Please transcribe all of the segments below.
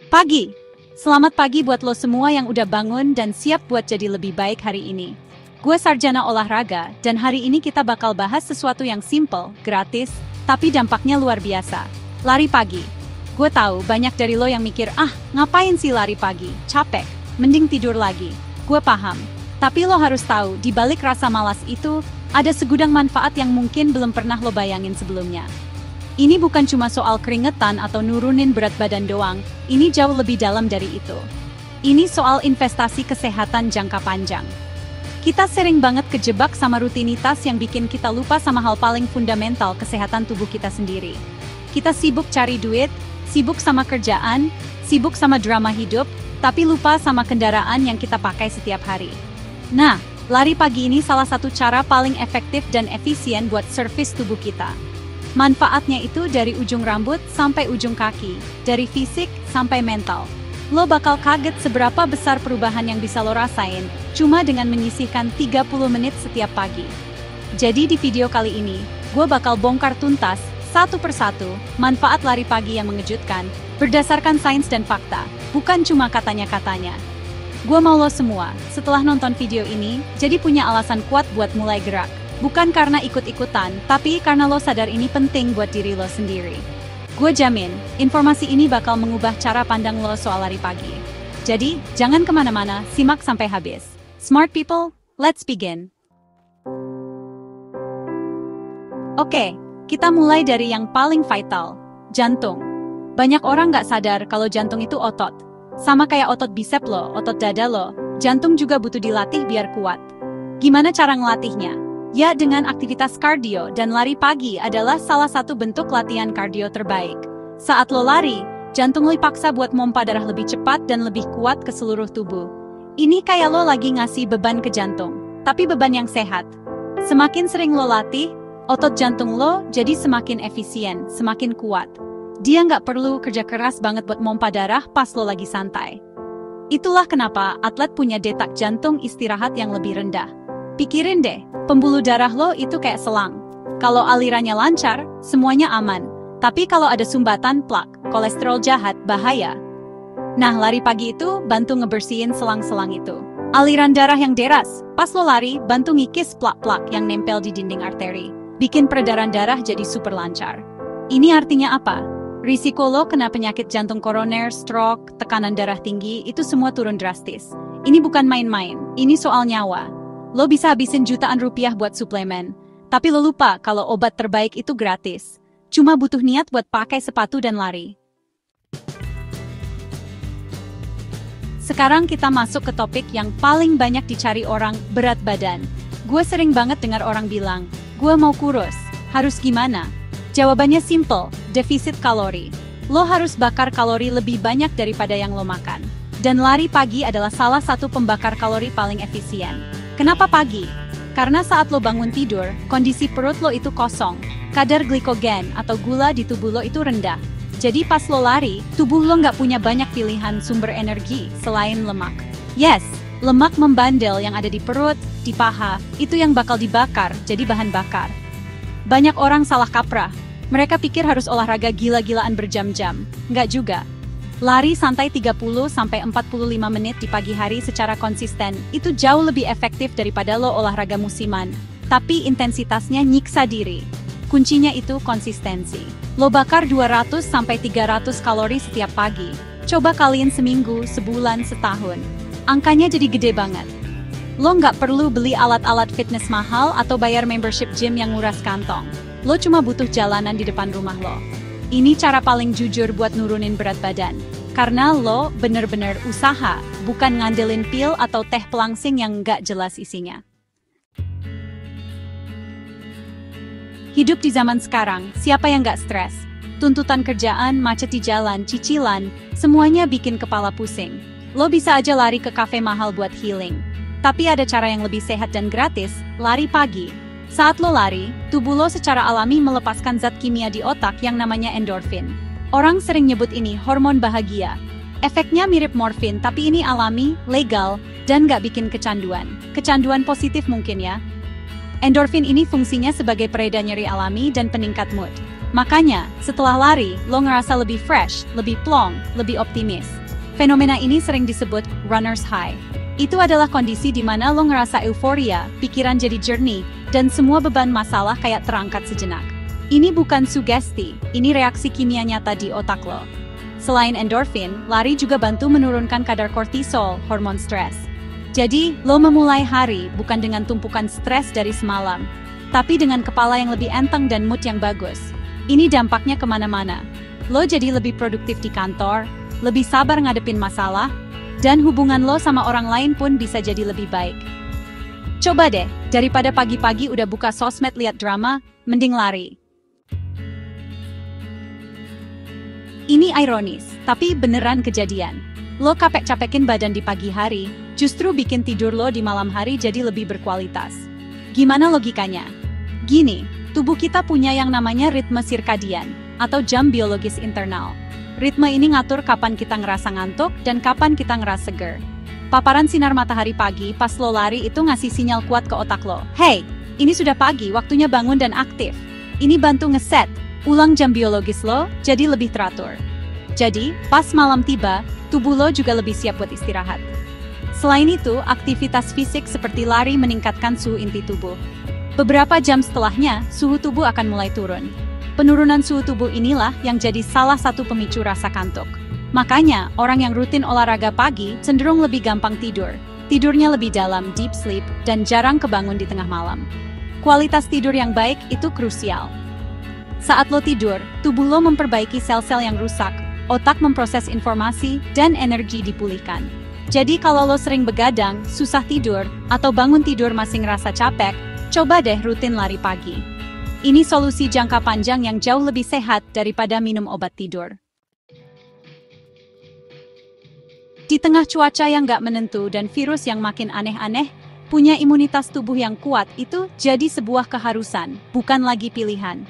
Pagi! Selamat pagi buat lo semua yang udah bangun dan siap buat jadi lebih baik hari ini. Gue sarjana olahraga, dan hari ini kita bakal bahas sesuatu yang simple, gratis, tapi dampaknya luar biasa. Lari pagi. Gue tahu banyak dari lo yang mikir, ngapain sih lari pagi? Capek, mending tidur lagi. Gue paham. Tapi lo harus tahu, di balik rasa malas itu, ada segudang manfaat yang mungkin belum pernah lo bayangin sebelumnya. Ini bukan cuma soal keringetan atau nurunin berat badan doang, ini jauh lebih dalam dari itu. Ini soal investasi kesehatan jangka panjang. Kita sering banget kejebak sama rutinitas yang bikin kita lupa sama hal paling fundamental kesehatan tubuh kita sendiri. Kita sibuk cari duit, sibuk sama kerjaan, sibuk sama drama hidup, tapi lupa sama kendaraan yang kita pakai setiap hari. Nah, lari pagi ini salah satu cara paling efektif dan efisien buat servis tubuh kita. Manfaatnya itu dari ujung rambut sampai ujung kaki, dari fisik sampai mental. Lo bakal kaget seberapa besar perubahan yang bisa lo rasain, cuma dengan menyisihkan 30 menit setiap pagi. Jadi di video kali ini, gue bakal bongkar tuntas, satu persatu, manfaat lari pagi yang mengejutkan, berdasarkan sains dan fakta, bukan cuma katanya-katanya. Gue mau lo semua, setelah nonton video ini, jadi punya alasan kuat buat mulai gerak. Bukan karena ikut-ikutan, tapi karena lo sadar ini penting buat diri lo sendiri. Gue jamin, informasi ini bakal mengubah cara pandang lo soal lari pagi. Jadi, jangan kemana-mana, simak sampai habis. Smart people, let's begin. Oke, kita mulai dari yang paling vital, jantung. Banyak orang nggak sadar kalau jantung itu otot. Sama kayak otot bisep lo, otot dada lo, jantung juga butuh dilatih biar kuat. Gimana cara ngelatihnya? Ya, dengan aktivitas kardio, dan lari pagi adalah salah satu bentuk latihan kardio terbaik. Saat lo lari, jantung lo dipaksa buat mompa darah lebih cepat dan lebih kuat ke seluruh tubuh. Ini kayak lo lagi ngasih beban ke jantung, tapi beban yang sehat. Semakin sering lo latih, otot jantung lo jadi semakin efisien, semakin kuat. Dia nggak perlu kerja keras banget buat mompa darah pas lo lagi santai. Itulah kenapa atlet punya detak jantung istirahat yang lebih rendah. Pikirin deh, pembuluh darah lo itu kayak selang. Kalau alirannya lancar, semuanya aman. Tapi kalau ada sumbatan, plak, kolesterol jahat, bahaya. Nah, lari pagi itu bantu ngebersihin selang-selang itu. Aliran darah yang deras, pas lo lari, bantu ngikis plak-plak yang nempel di dinding arteri. Bikin peredaran darah jadi super lancar. Ini artinya apa? Risiko lo kena penyakit jantung koroner, stroke, tekanan darah tinggi, itu semua turun drastis. Ini bukan main-main, ini soal nyawa. Lo bisa habisin jutaan rupiah buat suplemen, tapi lo lupa kalau obat terbaik itu gratis. Cuma butuh niat buat pakai sepatu dan lari. Sekarang kita masuk ke topik yang paling banyak dicari orang, berat badan. Gue sering banget dengar orang bilang, gue mau kurus, harus gimana? Jawabannya simple, defisit kalori. Lo harus bakar kalori lebih banyak daripada yang lo makan. Dan lari pagi adalah salah satu pembakar kalori paling efisien. Kenapa pagi? Karena saat lo bangun tidur, kondisi perut lo itu kosong. Kadar glikogen atau gula di tubuh lo itu rendah. Jadi pas lo lari, tubuh lo nggak punya banyak pilihan sumber energi selain lemak. Yes, lemak membandel yang ada di perut, di paha, itu yang bakal dibakar jadi bahan bakar. Banyak orang salah kaprah. Mereka pikir harus olahraga gila-gilaan berjam-jam. Nggak juga. Lari santai 30-45 menit di pagi hari secara konsisten, itu jauh lebih efektif daripada lo olahraga musiman. Tapi intensitasnya nyiksa diri. Kuncinya itu konsistensi. Lo bakar 200-300 kalori setiap pagi. Coba kalian seminggu, sebulan, setahun. Angkanya jadi gede banget. Lo nggak perlu beli alat-alat fitness mahal atau bayar membership gym yang nguras kantong. Lo cuma butuh jalanan di depan rumah lo. Ini cara paling jujur buat nurunin berat badan. Karena lo bener-bener usaha, bukan ngandelin pil atau teh pelangsing yang nggak jelas isinya. Hidup di zaman sekarang, siapa yang nggak stres? Tuntutan kerjaan, macet di jalan, cicilan, semuanya bikin kepala pusing. Lo bisa aja lari ke kafe mahal buat healing. Tapi ada cara yang lebih sehat dan gratis, lari pagi. Saat lo lari, tubuh lo secara alami melepaskan zat kimia di otak yang namanya endorfin. Orang sering nyebut ini hormon bahagia. Efeknya mirip morfin, tapi ini alami, legal, dan nggak bikin kecanduan. Kecanduan positif mungkin ya. Endorfin ini fungsinya sebagai pereda nyeri alami dan peningkat mood. Makanya, setelah lari, lo ngerasa lebih fresh, lebih plong, lebih optimis. Fenomena ini sering disebut runner's high. Itu adalah kondisi di mana lo ngerasa euforia, pikiran jadi jernih, dan semua beban masalah kayak terangkat sejenak. Ini bukan sugesti, ini reaksi kimia nyata di otak lo. Selain endorfin, lari juga bantu menurunkan kadar kortisol, hormon stres. Jadi, lo memulai hari bukan dengan tumpukan stres dari semalam, tapi dengan kepala yang lebih enteng dan mood yang bagus. Ini dampaknya kemana-mana. Lo jadi lebih produktif di kantor, lebih sabar ngadepin masalah, dan hubungan lo sama orang lain pun bisa jadi lebih baik. Coba deh, daripada pagi-pagi udah buka sosmed liat drama, mending lari. Ini ironis, tapi beneran kejadian. Lo capek-capekin badan di pagi hari, justru bikin tidur lo di malam hari jadi lebih berkualitas. Gimana logikanya? Gini, tubuh kita punya yang namanya ritme sirkadian, atau jam biologis internal. Ritme ini ngatur kapan kita ngerasa ngantuk dan kapan kita ngerasa seger. Paparan sinar matahari pagi pas lo lari itu ngasih sinyal kuat ke otak lo. Hey, ini sudah pagi, waktunya bangun dan aktif. Ini bantu ngeset ulang jam biologis lo jadi lebih teratur. Jadi, pas malam tiba, tubuh lo juga lebih siap buat istirahat. Selain itu, aktivitas fisik seperti lari meningkatkan suhu inti tubuh. Beberapa jam setelahnya, suhu tubuh akan mulai turun. Penurunan suhu tubuh inilah yang jadi salah satu pemicu rasa kantuk. Makanya, orang yang rutin olahraga pagi cenderung lebih gampang tidur. Tidurnya lebih dalam, deep sleep, dan jarang kebangun di tengah malam. Kualitas tidur yang baik itu krusial. Saat lo tidur, tubuh lo memperbaiki sel-sel yang rusak, otak memproses informasi, dan energi dipulihkan. Jadi kalau lo sering begadang, susah tidur, atau bangun tidur masih ngerasa capek, coba deh rutin lari pagi. Ini solusi jangka panjang yang jauh lebih sehat daripada minum obat tidur. Di tengah cuaca yang gak menentu dan virus yang makin aneh-aneh, punya imunitas tubuh yang kuat itu jadi sebuah keharusan, bukan lagi pilihan.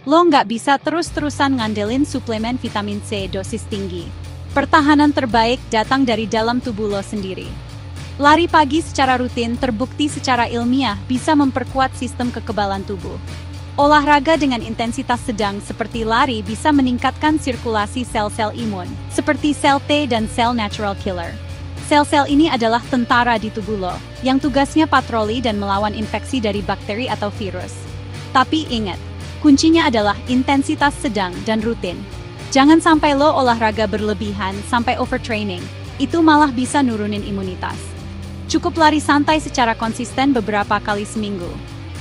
Lo nggak bisa terus-terusan ngandelin suplemen vitamin C dosis tinggi. Pertahanan terbaik datang dari dalam tubuh lo sendiri. Lari pagi secara rutin terbukti secara ilmiah bisa memperkuat sistem kekebalan tubuh. Olahraga dengan intensitas sedang seperti lari bisa meningkatkan sirkulasi sel-sel imun, seperti sel T dan sel natural killer. Sel-sel ini adalah tentara di tubuh lo, yang tugasnya patroli dan melawan infeksi dari bakteri atau virus. Tapi ingat, kuncinya adalah intensitas sedang dan rutin. Jangan sampai lo olahraga berlebihan sampai overtraining, itu malah bisa nurunin imunitas. Cukup lari santai secara konsisten beberapa kali seminggu.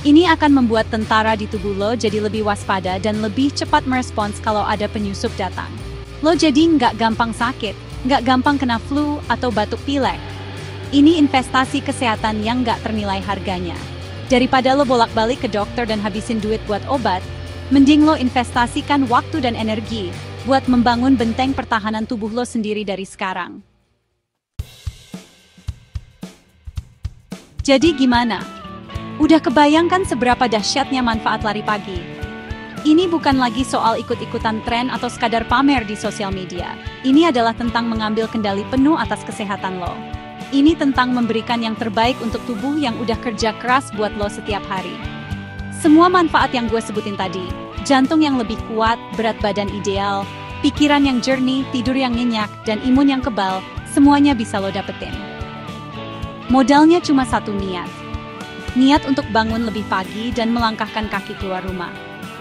Ini akan membuat tentara di tubuh lo jadi lebih waspada dan lebih cepat merespons kalau ada penyusup datang. Lo jadi nggak gampang sakit, nggak gampang kena flu atau batuk pilek. Ini investasi kesehatan yang nggak ternilai harganya. Daripada lo bolak-balik ke dokter dan habisin duit buat obat, mending lo investasikan waktu dan energi buat membangun benteng pertahanan tubuh lo sendiri dari sekarang. Jadi gimana? Udah kebayangkan seberapa dahsyatnya manfaat lari pagi? Ini bukan lagi soal ikut-ikutan tren atau sekadar pamer di sosial media. Ini adalah tentang mengambil kendali penuh atas kesehatan lo. Ini tentang memberikan yang terbaik untuk tubuh yang udah kerja keras buat lo setiap hari. Semua manfaat yang gue sebutin tadi, jantung yang lebih kuat, berat badan ideal, pikiran yang jernih, tidur yang nyenyak, dan imun yang kebal, semuanya bisa lo dapetin. Modalnya cuma satu niat. Niat untuk bangun lebih pagi dan melangkahkan kaki keluar rumah.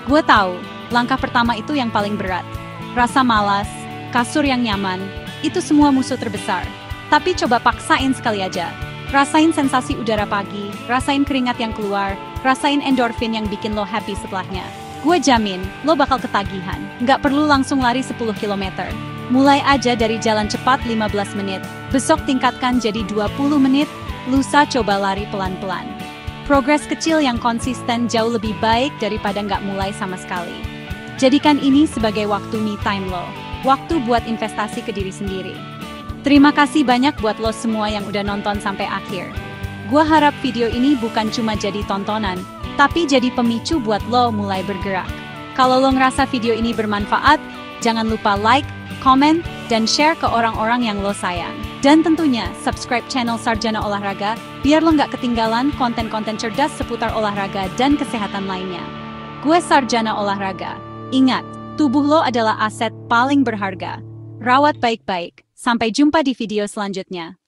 Gue tahu, langkah pertama itu yang paling berat. Rasa malas, kasur yang nyaman, itu semua musuh terbesar. Tapi coba paksain sekali aja. Rasain sensasi udara pagi, rasain keringat yang keluar, rasain endorfin yang bikin lo happy setelahnya. Gue jamin, lo bakal ketagihan. Nggak perlu langsung lari 10 km. Mulai aja dari jalan cepat 15 menit. Besok tingkatkan jadi 20 menit, lusa coba lari pelan-pelan. Progres kecil yang konsisten jauh lebih baik daripada nggak mulai sama sekali. Jadikan ini sebagai waktu me time lo. Waktu buat investasi ke diri sendiri. Terima kasih banyak buat lo semua yang udah nonton sampai akhir. Gua harap video ini bukan cuma jadi tontonan, tapi jadi pemicu buat lo mulai bergerak. Kalau lo ngerasa video ini bermanfaat, jangan lupa like, komen, dan share ke orang-orang yang lo sayang. Dan tentunya, subscribe channel Sarjana Olahraga, biar lo nggak ketinggalan konten-konten cerdas seputar olahraga dan kesehatan lainnya. Gue Sarjana Olahraga. Ingat, tubuh lo adalah aset paling berharga. Rawat baik-baik. Sampai jumpa di video selanjutnya.